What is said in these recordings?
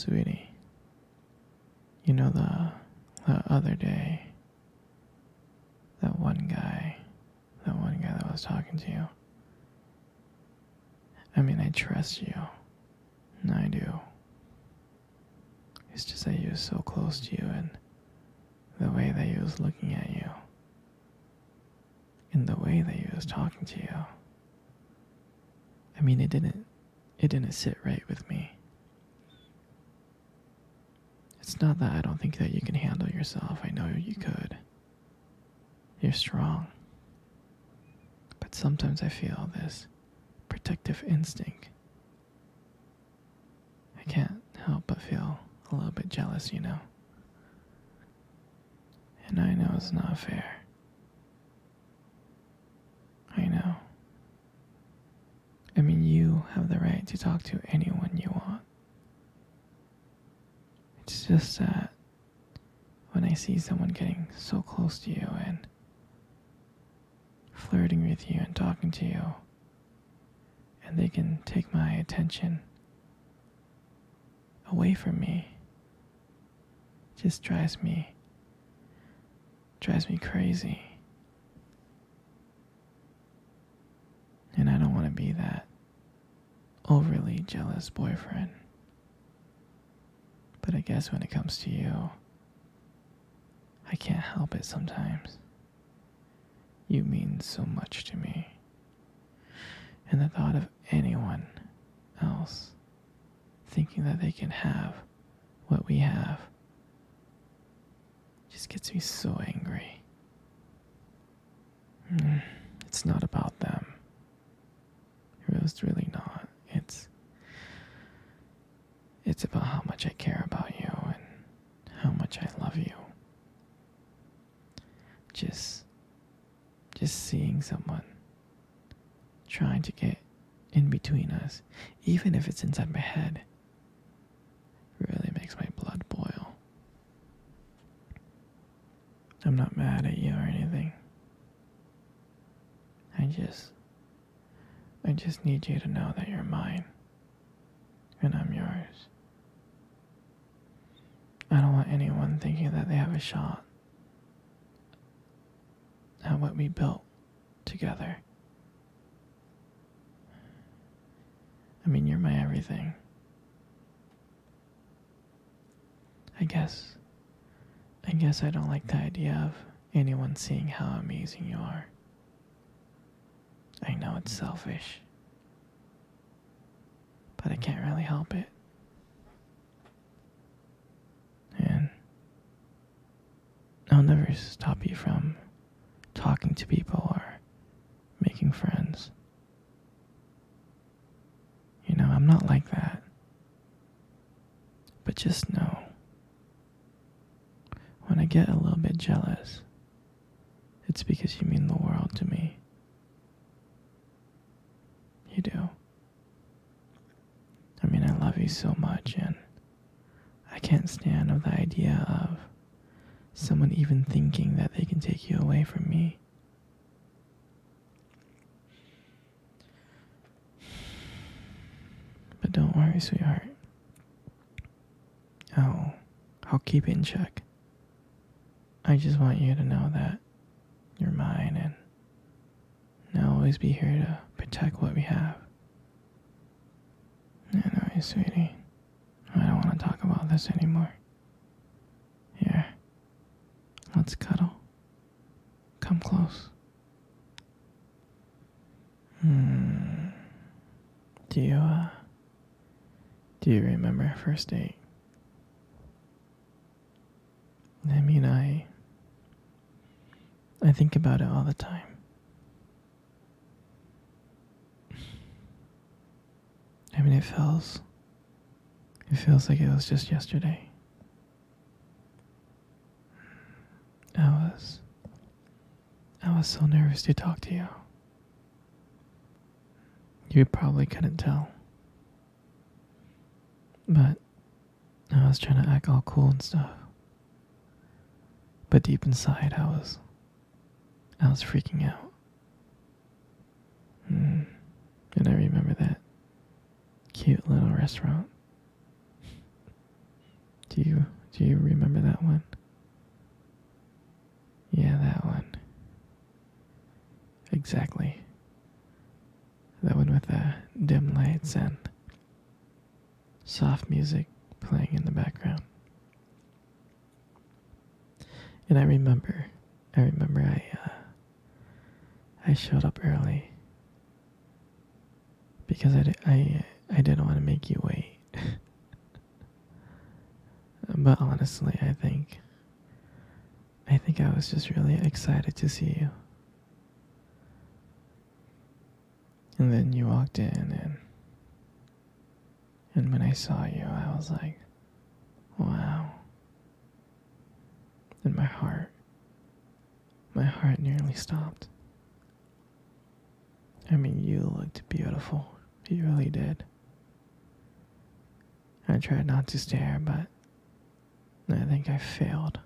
Sweetie, you know the other day, that one guy that was talking to you. I mean, I trust you. I do. It's just that he was so close to you and the way that he was looking at you and the way that he was talking to you. I mean, it didn't sit right with me. It's not that I don't think that you can handle yourself. I know you could. You're strong. But sometimes I feel this protective instinct. I can't help but feel a little bit jealous, you know. And I know it's not fair. I know. I mean, you have the right to talk to anyone you want. It's just that when I see someone getting so close to you and flirting with you and talking to you, and they can take my attention away from me, it just drives me crazy. And I don't want to be that overly jealous boyfriend. But I guess when it comes to you, I can't help it sometimes. You mean so much to me. And the thought of anyone else thinking that they can have what we have just gets me so angry. It's not about them. It's really not. It's about how much I care about you and how much I love you. Just seeing someone trying to get in between us, even if it's inside my head, really makes my blood boil. I'm not mad at you or anything. I just need you to know that you're mine and I'm yours. I don't want anyone thinking that they have a shot at what we built together. I mean, you're my everything. I guess I don't like the idea of anyone seeing how amazing you are. I know it's selfish, but I can't really help it. And I'll never stop you from talking to people or making friends. You know, I'm not like that. But just know, when I get a little bit jealous, it's because you mean the world to me. You do. I mean, I love you so much, and I can't stand the idea of someone even thinking that they can take you away from me. But don't worry, sweetheart. I'll keep it in check. I just want you to know that you're mine, and I'll always be here to protect what we have. I know you, sweetie. I don't want to talk about this anymore. Here, let's cuddle. Come close. Do you remember our first date? I mean, I think about it all the time. I mean, it feels like it was just yesterday. I was so nervous to talk to you. You probably couldn't tell. But I was trying to act all cool and stuff. But deep inside, I was freaking out. And I remember that cute little restaurant. Do you remember that one? Yeah, that one. Exactly. That one with the dim lights and soft music playing in the background. And I remember I showed up early because I didn't want to make you wait. But honestly, I think I was just really excited to see you. And then you walked in, and when I saw you, I was like, wow. And my heart nearly stopped. I mean, you looked beautiful. You really did. I tried not to stare, but I think I failed.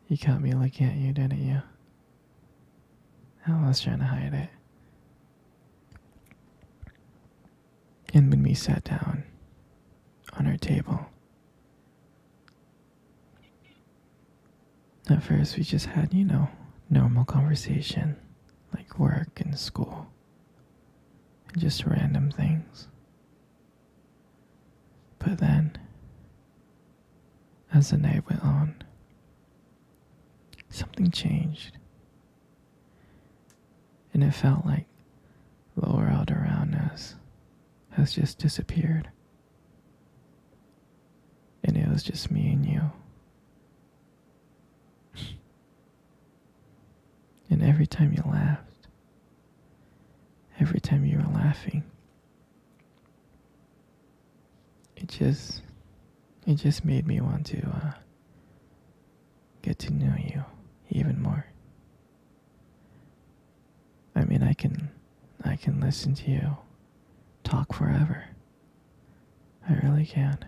You caught me looking at you, didn't you? I was trying to hide it. And when we sat down on our table, at first we just had, normal conversation, like work and school, and just random things. But then, as the night went on, something changed. And it felt like the world around us has just disappeared. And it was just me and you. And every time you laughed, every time you were laughing, it just made me want to get to know you even more. I mean, I can listen to you talk forever. I really can.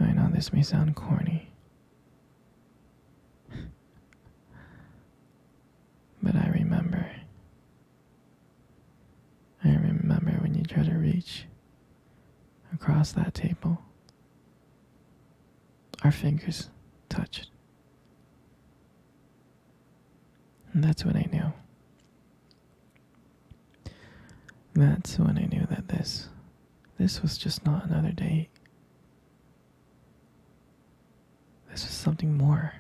I know this may sound corny, but I remember when you tried to reach across that table. Our fingers touched. And that's when I knew. That's when I knew that this was just not another date. This was something more.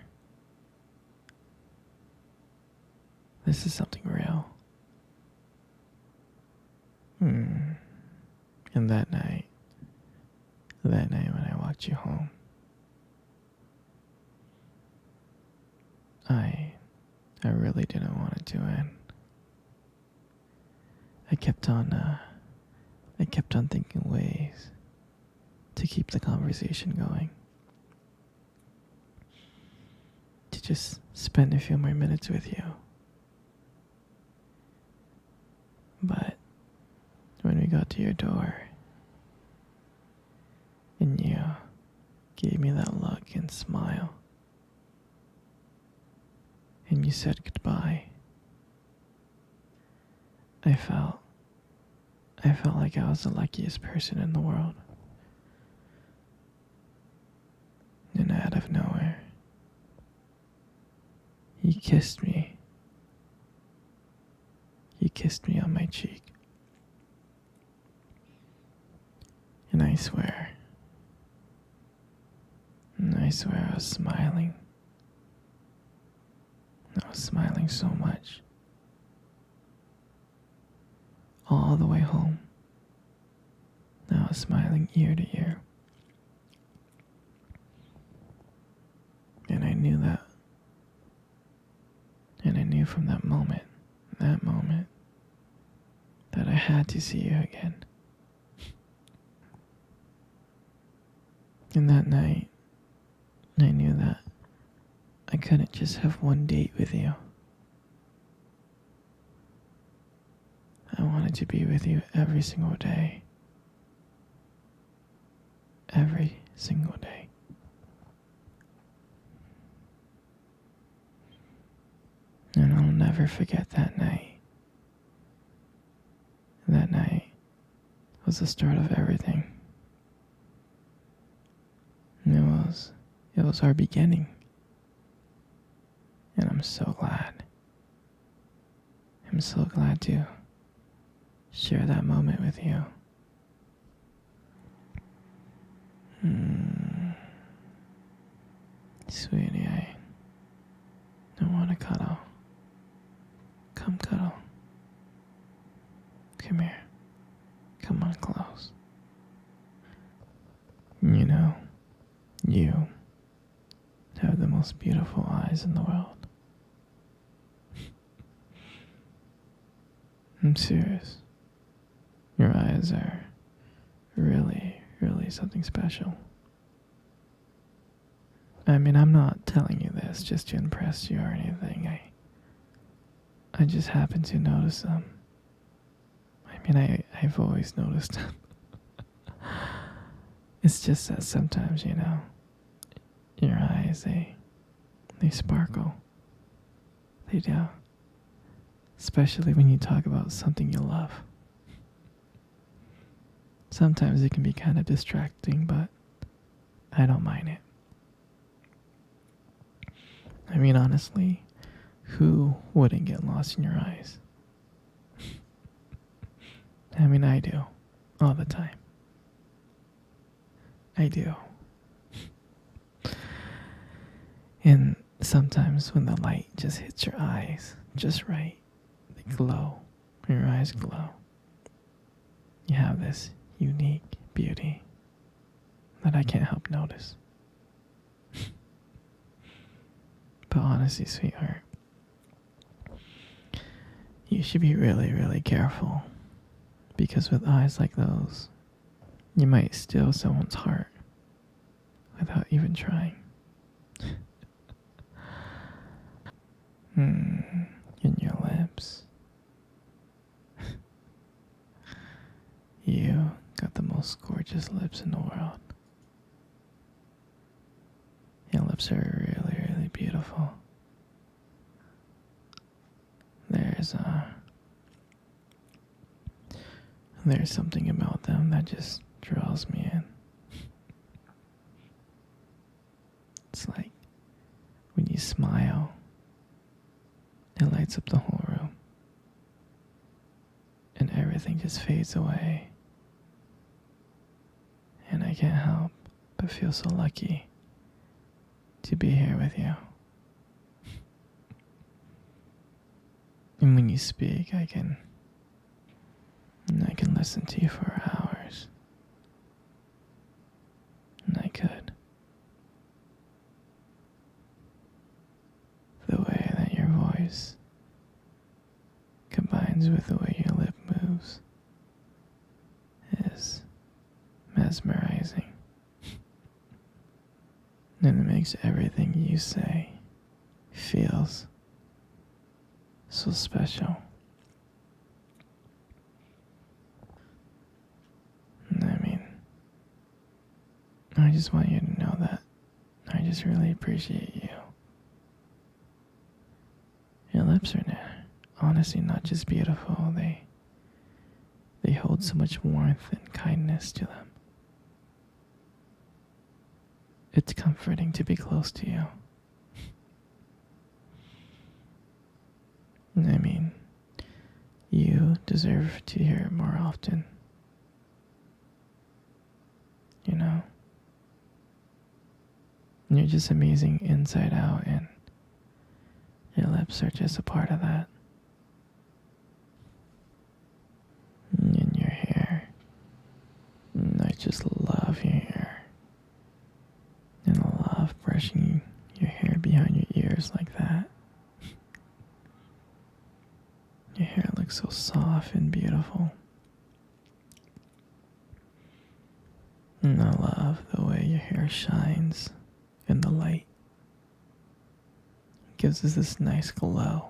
This is something real. And that night when I walked you home, I really didn't want it to end. I kept on thinking ways to keep the conversation going. To just spend a few more minutes with you. But when we got to your door, and you gave me that look and smile, and you said goodbye, I felt like I was the luckiest person in the world. And out of nowhere, you kissed me. You kissed me on my cheek. And I swear I was smiling. I was smiling so much. All the way home. I was smiling ear to ear. And I knew that. And I knew from that moment, that I had to see you again. And that night, I knew that I couldn't just have one date with you. I wanted to be with you every single day. Every single day. And I'll never forget that night. That night was the start of everything. It was our beginning. And I'm so glad. I'm so glad to share that moment with you. Sweetie, I want to cuddle. Come cuddle. Come here. Come on close. You know, you have the most beautiful eyes in the world. I'm serious. Your eyes are really, really something special. I mean, I'm not telling you this just to impress you or anything. I just happen to notice them. I mean, I've always noticed them. It's just that sometimes, your eyes, they sparkle. They do. Especially when you talk about something you love. Sometimes it can be kind of distracting, but I don't mind it. I mean, honestly, who wouldn't get lost in your eyes? I mean, I do. All the time. I do. And sometimes when the light just hits your eyes just right, they glow. Your eyes glow. You have this unique beauty that I can't help notice. But honestly, sweetheart, you should be really, really careful. Because with eyes like those, you might steal someone's heart without even trying. In your lips. You got the most gorgeous lips in the world. Your lips are really, really beautiful. There's something about them that just draws me in. It's like when you smile, it lights up the whole room. And everything just fades away. And I can't help but feel so lucky to be here with you. And when you speak, I can listen to you for hours. And I could. The way that your voice combines with the way your lip moves is mesmerizing. And it makes everything you say feels so special. I mean, I just want you to know that I just really appreciate you. Your lips are honestly not just beautiful, they hold so much warmth and kindness to them. It's comforting to be close to you. I mean, you deserve to hear it more often. You know? You're just amazing inside out, and your lips are just a part of that. And your hair. And I just love your hair. And I love brushing your hair behind your ears like that. Your hair looks so soft and beautiful. And I love the way your hair shines in the light. It gives us this nice glow.